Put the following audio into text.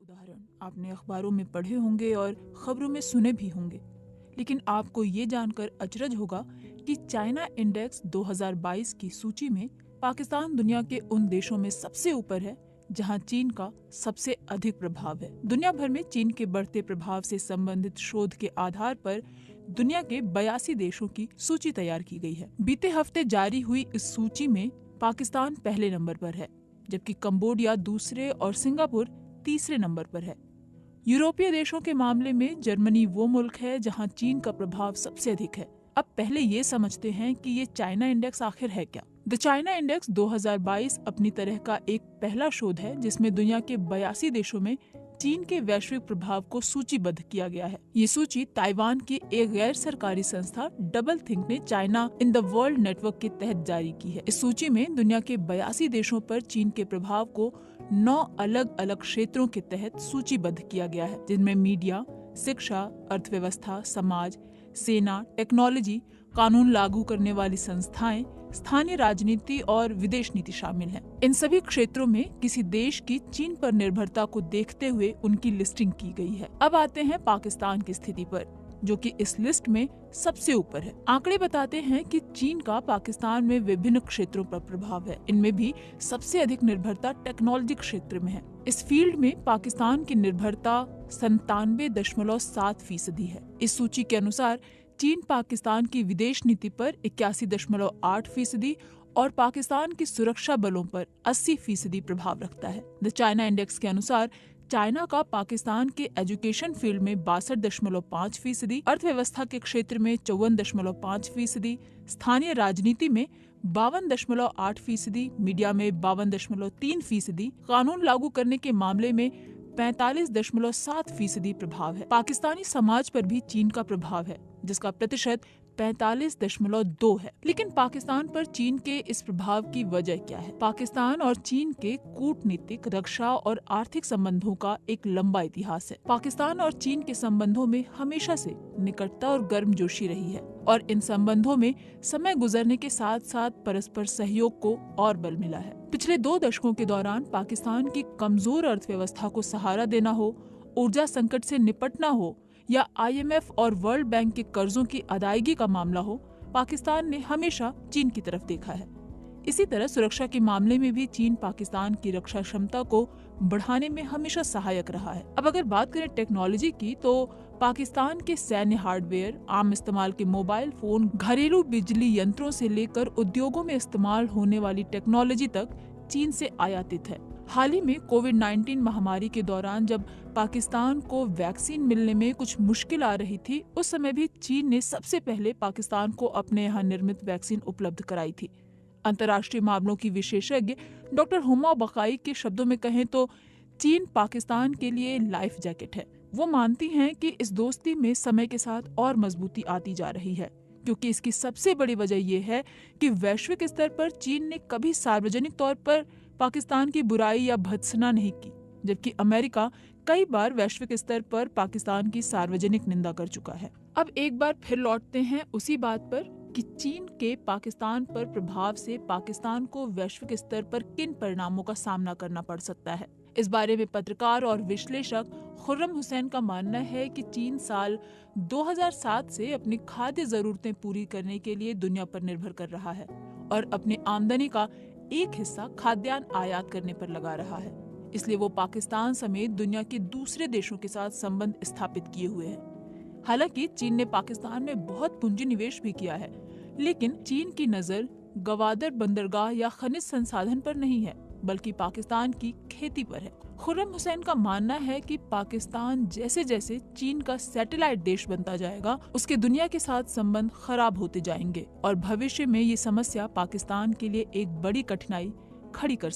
उदाहरण आपने अखबारों में पढ़े होंगे और खबरों में सुने भी होंगे, लेकिन आपको ये जानकर अचरज होगा कि चाइना इंडेक्स 2022 की सूची में पाकिस्तान दुनिया के उन देशों में सबसे ऊपर है जहां चीन का सबसे अधिक प्रभाव है। दुनिया भर में चीन के बढ़ते प्रभाव से संबंधित शोध के आधार पर दुनिया के 82 देशों की सूची तैयार की गई है। बीते हफ्ते जारी हुई इस सूची में पाकिस्तान पहले नंबर पर है, जबकि कंबोडिया दूसरे और सिंगापुर तीसरे नंबर पर है। यूरोपीय देशों के मामले में जर्मनी वो मुल्क है जहां चीन का प्रभाव सबसे अधिक है। अब पहले ये समझते हैं कि ये चाइना इंडेक्स आखिर है क्या। द चाइना इंडेक्स 2022 अपनी तरह का एक पहला शोध है जिसमें दुनिया के 82 देशों में चीन के वैश्विक प्रभाव को सूचीबद्ध किया गया है। ये सूची ताइवान की एक गैर सरकारी संस्था डबल थिंक ने China in the world network के तहत जारी की है। इस सूची में दुनिया के 82 देशों पर चीन के प्रभाव को 9 अलग अलग क्षेत्रों के तहत सूचीबद्ध किया गया है, जिनमें मीडिया, शिक्षा, अर्थव्यवस्था, समाज, सेना, टेक्नोलॉजी, कानून लागू करने वाली संस्थाएं, स्थानीय राजनीति और विदेश नीति शामिल हैं। इन सभी क्षेत्रों में किसी देश की चीन पर निर्भरता को देखते हुए उनकी लिस्टिंग की गई है। अब आते हैं पाकिस्तान की स्थिति पर, जो कि इस लिस्ट में सबसे ऊपर है। आंकड़े बताते हैं कि चीन का पाकिस्तान में विभिन्न क्षेत्रों पर प्रभाव है। इनमें भी सबसे अधिक निर्भरता टेक्नोलॉजी क्षेत्र में है। इस फील्ड में पाकिस्तान की निर्भरता 97.7% है। इस सूची के अनुसार चीन पाकिस्तान की विदेश नीति पर 81.8% और पाकिस्तान की सुरक्षा बलों पर 80% प्रभाव रखता है। द चाइना इंडेक्स के अनुसार चाइना का पाकिस्तान के एजुकेशन फील्ड में 62.5%, अर्थव्यवस्था के क्षेत्र में 54.5%, स्थानीय राजनीति में 52.8%, मीडिया में 52.3%, कानून लागू करने के मामले में 45.7% प्रभाव है। पाकिस्तानी समाज पर भी चीन का प्रभाव है, जिसका प्रतिशत 45.2 है। लेकिन पाकिस्तान पर चीन के इस प्रभाव की वजह क्या है? पाकिस्तान और चीन के कूटनीतिक, रक्षा और आर्थिक संबंधों का एक लंबा इतिहास है। पाकिस्तान और चीन के संबंधों में हमेशा से निकटता और गर्मजोशी रही है और इन संबंधों में समय गुजरने के साथ साथ परस्पर सहयोग को और बल मिला है। पिछले 2 दशकों के दौरान पाकिस्तान की कमजोर अर्थव्यवस्था को सहारा देना हो, ऊर्जा संकट से निपटना हो या IMF और वर्ल्ड बैंक के कर्जों की अदायगी का मामला हो, पाकिस्तान ने हमेशा चीन की तरफ देखा है। इसी तरह सुरक्षा के मामले में भी चीन पाकिस्तान की रक्षा क्षमता को बढ़ाने में हमेशा सहायक रहा है। अब अगर बात करें टेक्नोलॉजी की, तो पाकिस्तान के सैन्य हार्डवेयर, आम इस्तेमाल के मोबाइल फोन, घरेलू बिजली यंत्रों से लेकर उद्योगों में इस्तेमाल होने वाली टेक्नोलॉजी तक चीन से आयातित है। हाल ही में कोविड-19 महामारी के दौरान जब पाकिस्तान को वैक्सीन मिलने में कुछ मुश्किल आ रही थी, उस समय भी चीन ने सबसे पहले पाकिस्तान को अपने यहाँ निर्मित वैक्सीन उपलब्ध कराई थी। अंतर्राष्ट्रीय मामलों की विशेषज्ञ डॉक्टर हुमा बकाई के शब्दों में कहें तो चीन पाकिस्तान के लिए लाइफ जैकेट है। वो मानती हैं कि इस दोस्ती में समय के साथ और मजबूती आती जा रही है, क्योंकि इसकी सबसे बड़ी वजह ये है कि वैश्विक स्तर पर चीन ने कभी सार्वजनिक तौर पर पाकिस्तान की बुराई या भर्त्सना नहीं की, जबकि अमेरिका कई बार वैश्विक स्तर पर पाकिस्तान की सार्वजनिक निंदा कर चुका है। अब एक बार फिर लौटते हैं उसी बात पर कि चीन के पाकिस्तान पर प्रभाव से पाकिस्तान को वैश्विक स्तर पर किन परिणामों का सामना करना पड़ सकता है। इस बारे में पत्रकार और विश्लेषक खुर्रम हुसैन का मानना है कि चीन साल 2007 से अपनी खाद्य जरूरतें पूरी करने के लिए दुनिया पर निर्भर कर रहा है और अपनी आमदनी का एक हिस्सा खाद्यान्न आयात करने पर लगा रहा है। इसलिए वो पाकिस्तान समेत दुनिया के दूसरे देशों के साथ संबंध स्थापित किए हुए है। हालांकि चीन ने पाकिस्तान में बहुत पूंजी निवेश भी किया है, लेकिन चीन की नजर गवादर बंदरगाह या खनिज संसाधन पर नहीं है, बल्कि पाकिस्तान की खेती पर है। खुर्रम हुसैन का मानना है कि पाकिस्तान जैसे जैसे चीन का सैटेलाइट देश बनता जाएगा, उसके दुनिया के साथ संबंध खराब होते जाएंगे और भविष्य में ये समस्या पाकिस्तान के लिए एक बड़ी कठिनाई खड़ी कर सकती है।